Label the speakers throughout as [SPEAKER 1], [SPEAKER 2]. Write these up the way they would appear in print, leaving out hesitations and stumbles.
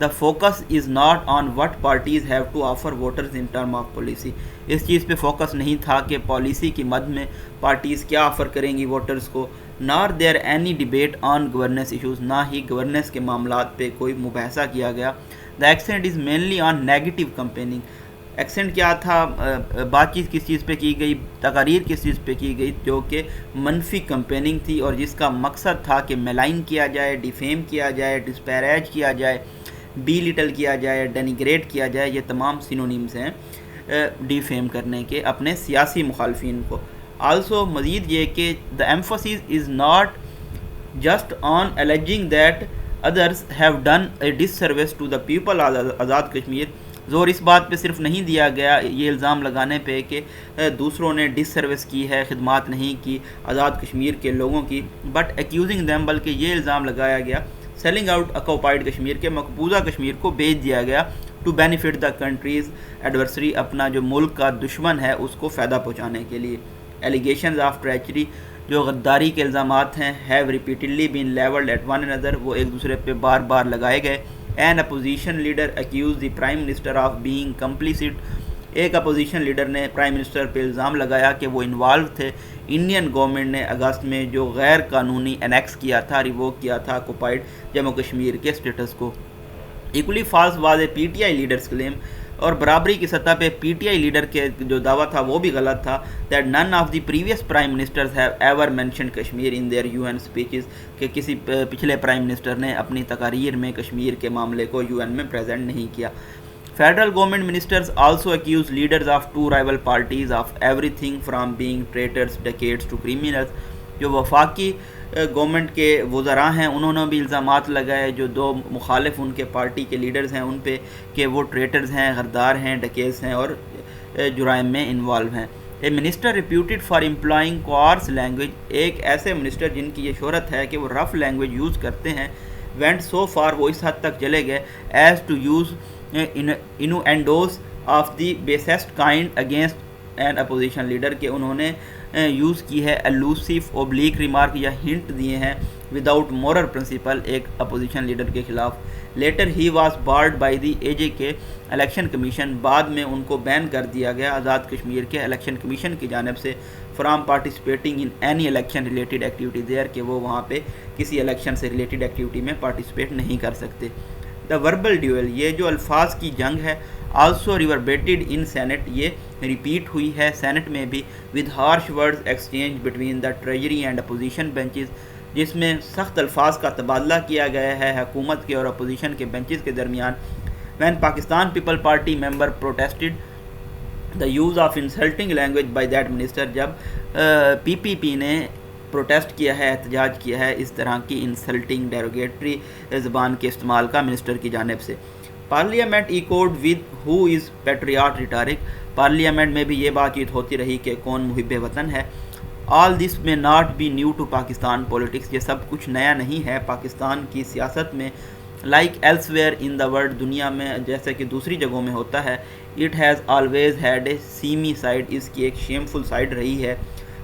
[SPEAKER 1] The focus is not on what parties have to offer voters in term of policy. اس چیز پہ focus نہیں تھا کہ پالیسی کی مد میں پارٹیز کیا آفر کریں گی ووٹرز کو. نار there any debate on governance issues, نہ ہی گورننس کے معاملات پہ کوئی مباحثہ کیا گیا. The accent is mainly on negative campaigning. Accent کیا تھا, بات چیت کس چیز پہ کی گئی, تقاریر کس چیز پہ کی گئی, جو کہ منفی کمپیننگ تھی اور جس کا مقصد تھا کہ میلائن کیا جائے, ڈیفیم کیا جائے, ڈسپیریج کیا جائے, بی لٹل کیا جائے, ڈینیگریٹ کیا جائے. یہ تمام سینونیمز ہیں ڈیفیم کرنے کے اپنے سیاسی مخالفین کو. آلسو مزید یہ کہ the emphasis is not just on alleging that others have done a disservice to the people Azad Kashmir. زور اس بات پہ صرف نہیں دیا گیا یہ الزام لگانے پہ کہ دوسروں نے ڈس سروس کی ہے, خدمات نہیں کی آزاد کشمیر کے لوگوں کی, بٹ ایکیوزنگ دیم, بلکہ یہ الزام لگایا گیا سیلنگ آؤٹ آکوپائڈ کشمیر کے, مقبوضہ کشمیر کو بیچ دیا گیا to benefit the countries adversary, اپنا جو ملک کا دشمن ہے اس کو فائدہ پہنچانے کے لیے. ایلیگیشنز آف ٹریچری, جو غداری کے الزامات ہیں, have repeatedly been levelled at one another, وہ ایک دوسرے پہ بار بار لگائے گئے. An opposition leader accuse the prime minister of being complicit, ایک اپوزیشن لیڈر نے پرائم منسٹر پہ الزام لگایا کہ وہ انوالو تھے انڈین گورنمنٹ نے اگست میں جو غیر قانونی انیکس کیا تھا, ریووک کیا تھا آکوپائڈ جموں کشمیر کے اسٹیٹس کو. Equally false was a P T I leaders claim, اور برابری کی سطح پہ پی ٹی آئی لیڈر کے جو دعویٰ تھا وہ بھی غلط تھا. That none of the previous prime ministers have ever mentioned Kashmir in their U N speeches, کہ کسی پچھلے پرائم منسٹر نے اپنی تقاریر میں کشمیر کے معاملے کو یو این میں پریزنٹ نہیں کیا. Federal government ministers also accuse leaders of two rival parties of everything from being traitors dacoits to criminals. جو وفاقی گورنمنٹ کے وزراء ہیں انہوں نے بھی الزامات لگائے جو دو مخالف ان کے پارٹی کے لیڈرز ہیں ان پہ, کہ وہ ٹریٹرز ہیں, غدار ہیں, ڈکیز ہیں اور جرائم میں انوالو ہیں. A minister reputed for employing coarse language, ایک ایسے منسٹر جن کی یہ شہرت ہے کہ وہ رف لینگویج یوز کرتے ہیں, وینٹ سو فار, وہ اس حد تک چلے گئے, as to use innuendos of the basest kind against an opposition leader, کہ انہوں نے یوز کی ہے الوسیف اوبلیک ریمارک یا ہنٹ دیے ہیں وداؤٹ مورل پرنسپل ایک اپوزیشن لیڈر کے خلاف. Later he was barred by the A J K election commission, بعد میں ان کو بین کر دیا گیا آزاد کشمیر کے الیکشن کمیشن کی جانب سے from participating in any election related activity there, کہ وہ وہاں پہ کسی الیکشن سے ریلیٹڈ ایکٹیویٹی میں پارٹیسپیٹ نہیں کر سکتے. دا وربل ڈیول, یہ جو الفاظ کی جنگ ہے, آلسو ریوربیٹڈ ان سینٹ, یہ ریپیٹ ہوئی ہے سینٹ میں بھی, with harsh words exchange between the treasury and opposition benches, جس میں سخت الفاظ کا تبادلہ کیا گیا ہے حکومت کے اور اپوزیشن کے بینچز کے درمیان. When Pakistan People's Party member protested the use of insulting language by that minister, جب پی پی پی نے پروٹیسٹ کیا ہے, احتجاج کیا ہے اس طرح کی انسلٹنگ ڈیروگیٹری زبان کے استعمال کا منسٹر کی جانب سے. Parliament echoed with who is patriot rhetoric, parliament میں بھی یہ بات چیت ہوتی رہی کہ کون محب وطن ہے. All this may not be new to Pakistan politics, یہ سب کچھ نیا نہیں ہے پاکستان کی سیاست میں. Like elsewhere in the world, دنیا میں جیسے کہ دوسری جگہوں میں ہوتا ہے, it has always had a seamy side, اس کی ایک شیمفل سائڈ رہی ہے.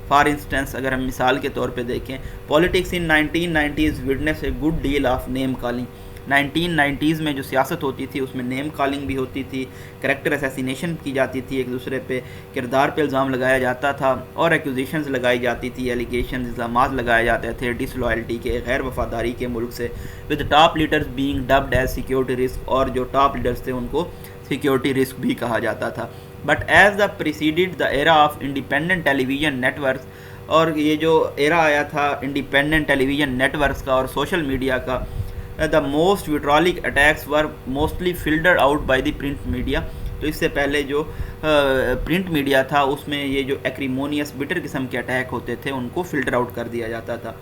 [SPEAKER 1] فار انسٹنس اگر ہم مثال کے طور پہ دیکھیں, politics in 1990s witness a good deal of name calling. 1990s میں جو سیاست ہوتی تھی اس میں نیم کالنگ بھی ہوتی تھی, کریکٹر اسیسینیشن کی جاتی تھی, ایک دوسرے پہ کردار پہ الزام لگایا جاتا تھا اور ایکوزیشنز لگائی جاتی تھی, ایلیگیشنز, الزامات لگائے جاتے تھے ڈس لوائلٹی کے, غیر وفاداری کے ملک سے, with top leaders being dubbed as security risk, اور جو ٹاپ لیڈرز تھے ان کو سیکیورٹی رسک بھی کہا جاتا تھا. But as the preceded the era of independent television networks, اور یہ جو ایرا آیا تھا independent television networks کا اور سوشل میڈیا کا, the most vitriolic attacks were mostly filtered out by the print media. تو اس سے پہلے جو پرنٹ میڈیا تھا اس میں یہ جو ایکریمونیس بٹر قسم کے اٹیک ہوتے تھے ان کو فلٹر آؤٹ کر دیا جاتا تھا.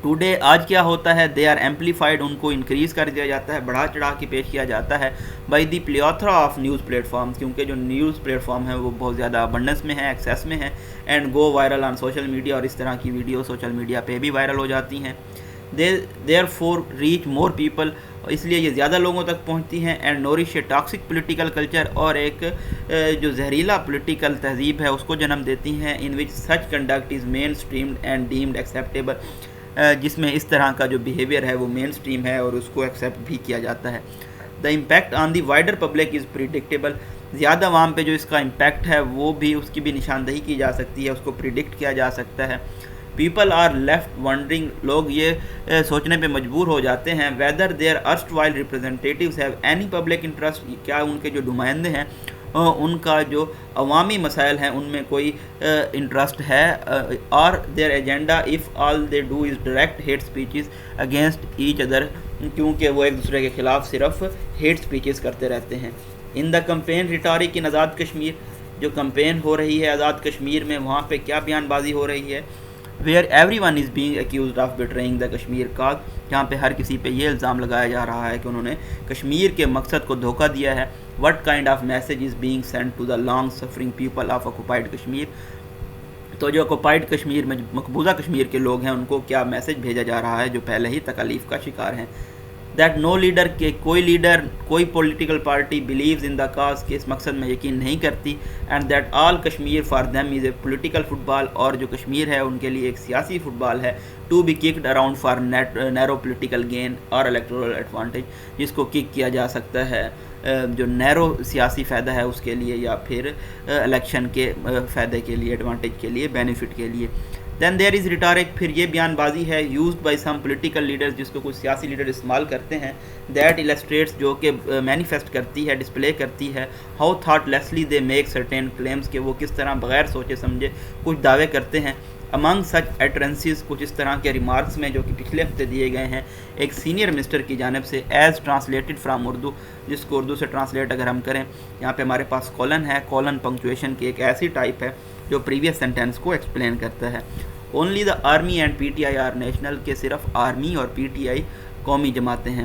[SPEAKER 1] ٹوڈے آج کیا ہوتا ہے, دے آر ایمپلیفائڈ, ان کو انکریز کر دیا جاتا ہے, بڑھا چڑھا کے پیش کیا جاتا ہے by the plethora of news platforms, کیونکہ جو نیوز پلیٹ فارم ہیں وہ بہت زیادہ ابنڈنس میں ہیں, ایکسیس میں ہیں, and go viral on social media, اور اس طرح کی ویڈیو سوشل میڈیا پہ بھی وائرل ہو جاتی ہیں. دیر فور ریچ مور پیپل, اس لیے یہ زیادہ لوگوں تک پہنچتی ہیں, and nourish a toxic political culture, اور ایک جو زہریلا پولیٹیکل تہذیب ہے اس کو جنم دیتی ہیں, in which such conduct is mainstreamed and deemed acceptable, جس میں اس طرح کا جو بیہیویئر ہے وہ مین سٹریم ہے اور اس کو ایکسیپٹ بھی کیا جاتا ہے. The impact on the wider public is predictable. زیادہ عوام پہ جو اس کا امپیکٹ ہے وہ بھی اس کی بھی نشاندہی کی جا سکتی ہے, اس کو پریڈکٹ کیا جا سکتا ہے. People are left wandering. لوگ یہ سوچنے پہ مجبور ہو جاتے ہیں whether their erstwhile representatives have any public interest. کیا ان کے جو نمائندے ہیں ان کا جو عوامی مسائل ہیں ان میں کوئی انٹرسٹ ہے, اور their agenda if all they do is direct hate speeches against each other, کیونکہ وہ ایک دوسرے کے خلاف صرف ہیٹ اسپیچز کرتے رہتے ہیں. ان دا کمپین ریٹارک ان آزاد کشمیر. جو کمپین ہو رہی ہے آزاد کشمیر میں وہاں پہ کیا بیان بازی ہو رہی ہے, where everyone is being accused of betraying the Kashmir cause. جہاں پہ ہر کسی پہ یہ الزام لگایا جا رہا ہے کہ انہوں نے کشمیر کے مقصد کو دھوکہ دیا ہے. What kind of message is being sent to the long suffering people of occupied Kashmir. تو جو آکوپائڈ کشمیر میں مقبوضہ کشمیر کے لوگ ہیں ان کو کیا میسیج بھیجا جا رہا ہے جو پہلے ہی تکالیف کا شکار ہیں. دیٹ نو لیڈر, کہ کوئی لیڈر کوئی political party believes in the cause, کہ اس مقصد میں یقین نہیں کرتی. And that all Kashmir for them is a political football. اور جو کشمیر ہے ان کے لیے ایک سیاسی فٹ بال ہے, to be kicked around for narrow political gain اور الیکٹورل ایڈوانٹیج, جس کو کک کیا جا سکتا ہے جو نیرو سیاسی فائدہ ہے اس کے لیے یا پھر الیکشن کے فائدے کے لیے, ایڈوانٹیج کے لیے, بینیفٹ کے لیے. دین دیر از ریٹارک. پھر یہ بیان بازی ہے used by some political leaders, جس کو کچھ سیاسی لیڈر استعمال کرتے ہیں. دیٹ السٹریٹس, جو کہ مینیفیسٹ کرتی ہے, ڈسپلے کرتی ہے, how thoughtlessly they make certain claims, کہ وہ کس طرح بغیر سوچے سمجھے کچھ دعوے کرتے ہیں. امنگ سچ ایٹرنسز, کچھ اس طرح کے ریمارکس میں جو کہ پچھلے ہفتے دیے گئے ہیں ایک سینئر منسٹر کی جانب سے, ایز ٹرانسلیٹڈ فرام اردو, جس کو اردو سے ٹرانسلیٹ اگر ہم کریں, یہاں پہ ہمارے پاس کولن ہے. کولن پنکچویشن کی ایک ایسی ٹائپ ہے جو پریویس سینٹینس کو ایکسپلین کرتا ہے. Only the army and P T I R national, کے صرف آرمی اور پی ٹی آئی قومی جماعتیں ہیں.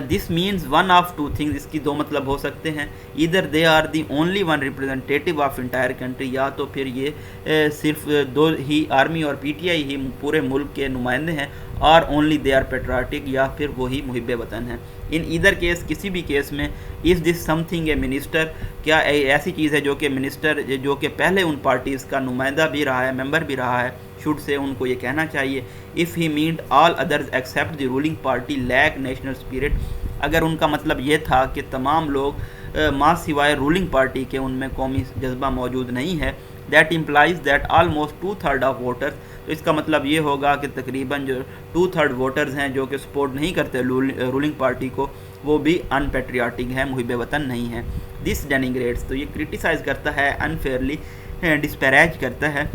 [SPEAKER 1] This means one of two things, اس کی دو مطلب ہو سکتے ہیں. Either they are the only one representative of entire country, یا تو پھر یہ صرف دو ہی آرمی اور پی ٹی آئی ہی پورے ملک کے نمائندے ہیں, اور اونلی دے آر پیٹریاٹک, یا پھر وہی محب وطن ہیں. ان ادھر کیس, کسی بھی کیس میں, از دس سم تھنگ اے منسٹر, کیا ایسی چیز ہے جو کہ منسٹر جو کہ پہلے ان پارٹیز کا نمائندہ بھی رہا ہے, ممبر بھی رہا ہے, شوڈ سے ان کو یہ کہنا چاہیے. If he meant all others except the ruling party lack national spirit, اگر ان کا مطلب یہ تھا کہ تمام لوگ ماں سوائے رولنگ پارٹی کے ان میں قومی جذبہ موجود نہیں ہے, that implies that almost 2/3 of voters, تو اس کا مطلب یہ ہوگا کہ تقریباً جو 2/3 ووٹرز ہیں جو کہ سپورٹ نہیں کرتے رولنگ پارٹی کو, وہ بھی ان پیٹریاٹک ہیں, محب وطن نہیں ہیں. دس ڈینیگریٹس, تو یہ کرٹیسائز کرتا ہے, انفیئرلی ڈسپیریج کرتا ہے,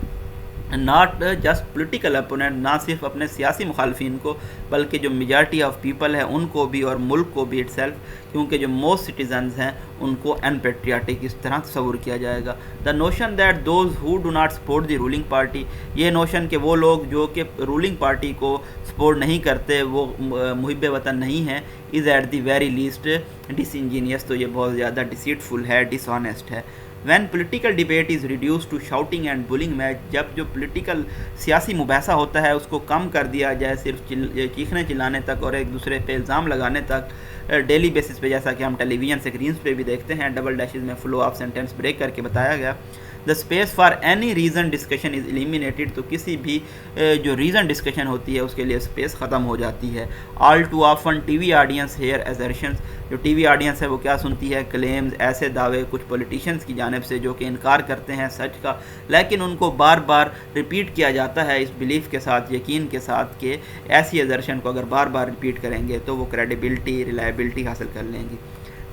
[SPEAKER 1] ناٹ جسٹ پولیٹیکل اپوننٹ, نہ صرف اپنے سیاسی مخالفین کو بلکہ جو میجارٹی آف پیپل ہے ان کو بھی, اور ملک کو بھی اٹ سیلف, کیونکہ جو موسٹ سٹیزنز ہیں ان کو ان پیٹریاٹک اس طرح تصور کیا جائے گا. The notion that those who do not support the ruling party, یہ نوشن کہ وہ لوگ جو کہ رولنگ پارٹی کو سپورٹ نہیں کرتے وہ محب وطن نہیں ہیں, is at the very least disingenuous, تو یہ بہت زیادہ ڈسیٹفل ہے, ڈس آنیسٹ ہے. When political debate is reduced to shouting and bawling match, جب جو پولیٹیکل سیاسی مباحثہ ہوتا ہے اس کو کم کر دیا جائے صرف چیخنے چلانے تک اور ایک دوسرے پہ الزام لگانے تک, ڈیلی بیسس پہ, جیسا کہ ہم ٹیلی ویژن اسکرینس پہ بھی دیکھتے ہیں, ڈبل ڈیشز میں فلو آف سینٹینس بریک کر کے بتایا گیا. The space for any reason discussion is eliminated, تو کسی بھی جو ریزن ڈسکشن ہوتی ہے اس کے لیے اسپیس ختم ہو جاتی ہے. All too often T V audience hear assertions, جو ٹی وی آڈینس ہے وہ کیا سنتی ہے, کلیمز, ایسے دعوے کچھ پولیٹیشنز کی جانب سے جو کہ انکار کرتے ہیں سچ کا, لیکن ان کو بار بار ریپیٹ کیا جاتا ہے اس بلیف کے ساتھ, یقین کے ساتھ, کہ ایسی ایزرشن کو اگر بار بار ریپیٹ کریں گے تو وہ کریڈیبلٹی, ریلائبلٹی حاصل کر لیں گی.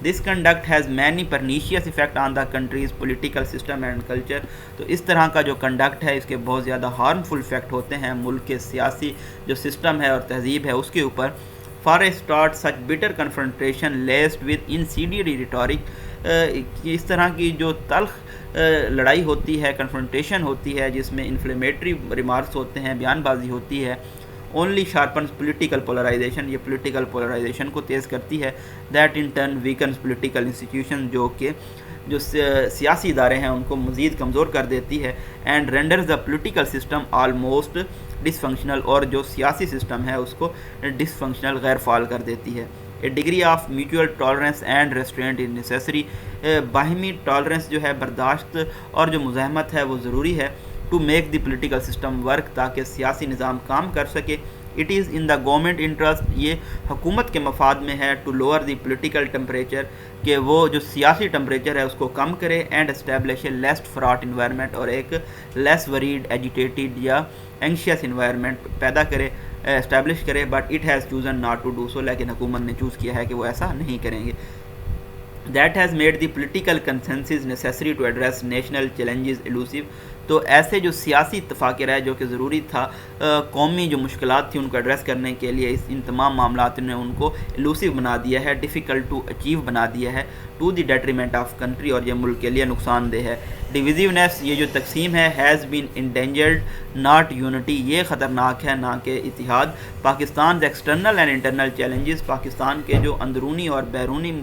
[SPEAKER 1] This conduct has many pernicious effect on the country's political system and culture, تو اس طرح کا جو کنڈکٹ ہے اس کے بہت زیادہ ہارمفل افیکٹ ہوتے ہیں ملک کے سیاسی جو سسٹم ہے اور تہذیب ہے اس کے اوپر. For a start such bitter confrontation laced with incited rhetoric, اس طرح کی جو تلخ لڑائی ہوتی ہے, کنفرنٹیشن ہوتی ہے, جس میں انفلیمیٹری ریمارکس ہوتے ہیں, بیان بازی ہوتی ہے, اونلی شارپنس پولیٹیکل پولرائزیشن, یہ پولیٹیکل پولرائزیشن کو تیز کرتی ہے. That in turn weakens political institution, جو کہ جو سیاسی ادارے ہیں ان کو مزید کمزور کر دیتی ہے. And renders the political system almost dysfunctional, اور جو سیاسی سسٹم ہے اس کو ڈس فنکشنل, غیر فعال کر دیتی ہے. A degree of mutual tolerance and restraint is necessary, باہمی ٹالرنس جو ہے, برداشت اور جو مزاحمت ہے وہ ضروری ہے. To make the political system work, تاکہ سیاسی نظام کام کر سکے. It is in the government interest, یہ حکومت کے مفاد میں ہے، to lower the political temperature, کہ وہ جو سیاسی ٹمپریچر ہے اس کو کم کرے، and establish a less fraught environment, اور ایک لیس وریڈ ایجیٹیٹڈ یا اینکشیس انوائرمنٹ پیدا کرے، اسٹیبلش کرے، but it has chosen not to do so, لیکن حکومت نے چوز کیا ہے کہ وہ ایسا نہیں کریں گے. That has made the political consensus necessary to address national challenges elusive. تو ایسے جو سیاسی اتفاق رائے جو کہ ضروری تھا قومی جو مشکلات تھیں ان کو ایڈریس کرنے کے لیے، ان تمام معاملات نے ان کو ایلوسیو بنا دیا ہے، ڈیفیکلٹ ٹو اچیو بنا دیا ہے، to the detriment of country, اور یہ ملک کے لیے نقصان دہ ہے. ڈویزیونیس، یہ جو تقسیم ہے، has been endangered not unity, یہ خطرناک ہے نہ کہ اتحاد. Pakistan external and internal challenges, Pakistan کے جو اندرونی اور بیرونی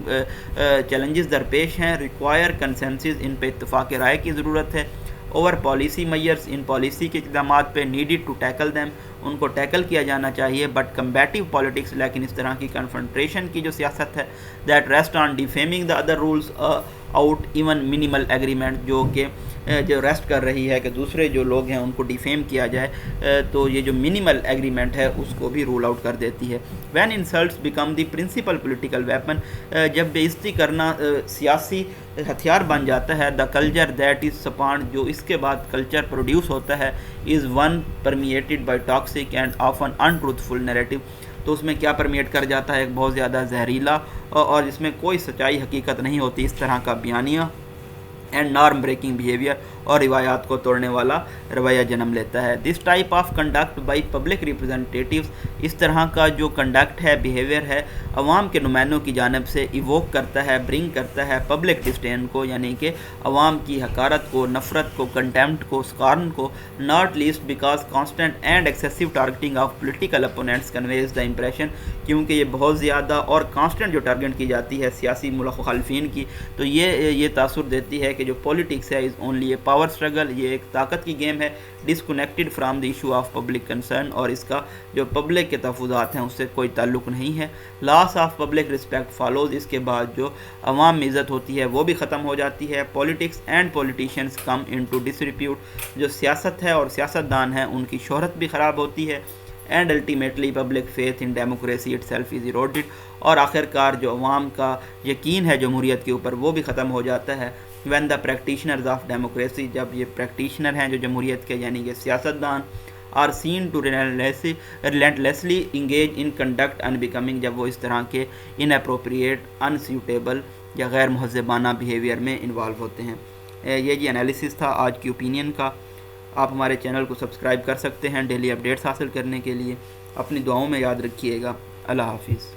[SPEAKER 1] چیلنجز درپیش ہیں، ریکوائر کنسنسس، ان پہ اتفاق رائے کی ضرورت ہے. Over policy measures, in policy کے اقدامات پہ، نیڈیڈ ٹو ٹیکل دیم، ان کو ٹیکل کیا جانا چاہیے. بٹ کمبیٹیو پالیٹکس، لیکن اس طرح کی کنفرنٹریشن کی جو سیاست ہے، that rest on defaming the other rules out even minimal agreement, جو کہ جو ریسٹ کر رہی ہے کہ دوسرے جو لوگ ہیں ان کو ڈیفیم کیا جائے، تو یہ جو منیمل ایگریمنٹ ہے اس کو بھی رول آؤٹ کر دیتی ہے. When insults become the principal political weapon, جب بے عزتی کرنا سیاسی ہتھیار بن جاتا ہے. دا کلچر دیٹ از سپانڈ، جو اس کے بعد کلچر پروڈیوس ہوتا ہے، is one permitted by toxic and often in truthful narrative, تو اس میں کیا پرمیٹ کر جاتا ہے، ایک بہت زیادہ زہریلا اور جس میں کوئی سچائی حقیقت نہیں ہوتی اس طرح کا بیانیہ، اینڈ نارم بریکنگ بیہیویئر، اور روایات کو توڑنے والا رویہ جنم لیتا ہے. This type of conduct by public representatives, اس طرح کا جو کنڈکٹ ہے، بیہیویئر ہے، عوام کے نمائندوں کی جانب سے ایووک کرتا ہے، برنگ کرتا ہے پبلک ڈسڈین کو، یعنی کہ عوام کی حقارت کو، نفرت کو، کنٹیمپٹ کو، سکارن کو. Not least because constant and excessive targeting of political opponents conveys the impression, کیونکہ یہ بہت زیادہ اور کانسٹنٹ جو ٹارگیٹ کی جاتی ہے سیاسی مخالفین کی، تو یہ تاثر دیتی ہے کہ جو پولیٹکس ہے is only a power struggle, یہ ایک طاقت کی گیم ہے، disconnected from the issue of public concern, اور اس کا جو پبلک کے تحفظات ہیں اس سے کوئی تعلق نہیں ہے. لاس آف پبلک رسپیکٹ فالوز، اس کے بعد جو عوام میں عزت ہوتی ہے وہ بھی ختم ہو جاتی ہے. Politics and politicians come into disrepute, جو سیاست ہے اور سیاستدان ہیں ان کی شہرت بھی خراب ہوتی ہے. And ultimately public faith in democracy itself is eroded, اور آخر کار جو عوام کا یقین ہے جمہوریت کے اوپر وہ بھی ختم ہو جاتا ہے. When the practitioners of democracy, جب یہ پریکٹیشنر ہیں جو جمہوریت کے یعنی کہ سیاستدان، are seen to relentlessly engage in conduct unbecoming, جب وہ اس طرح کے ان اپروپریٹ، ان سیوٹیبل یا غیر مہذبانہ بیہیویئر میں انوالو ہوتے ہیں. یہ جی انالیسس تھا آج کی اوپینین کا. آپ ہمارے چینل کو سبسکرائب کر سکتے ہیں ڈیلی اپڈیٹس حاصل کرنے کے لیے. اپنی دعاؤں میں یاد رکھیے گا. اللہ حافظ.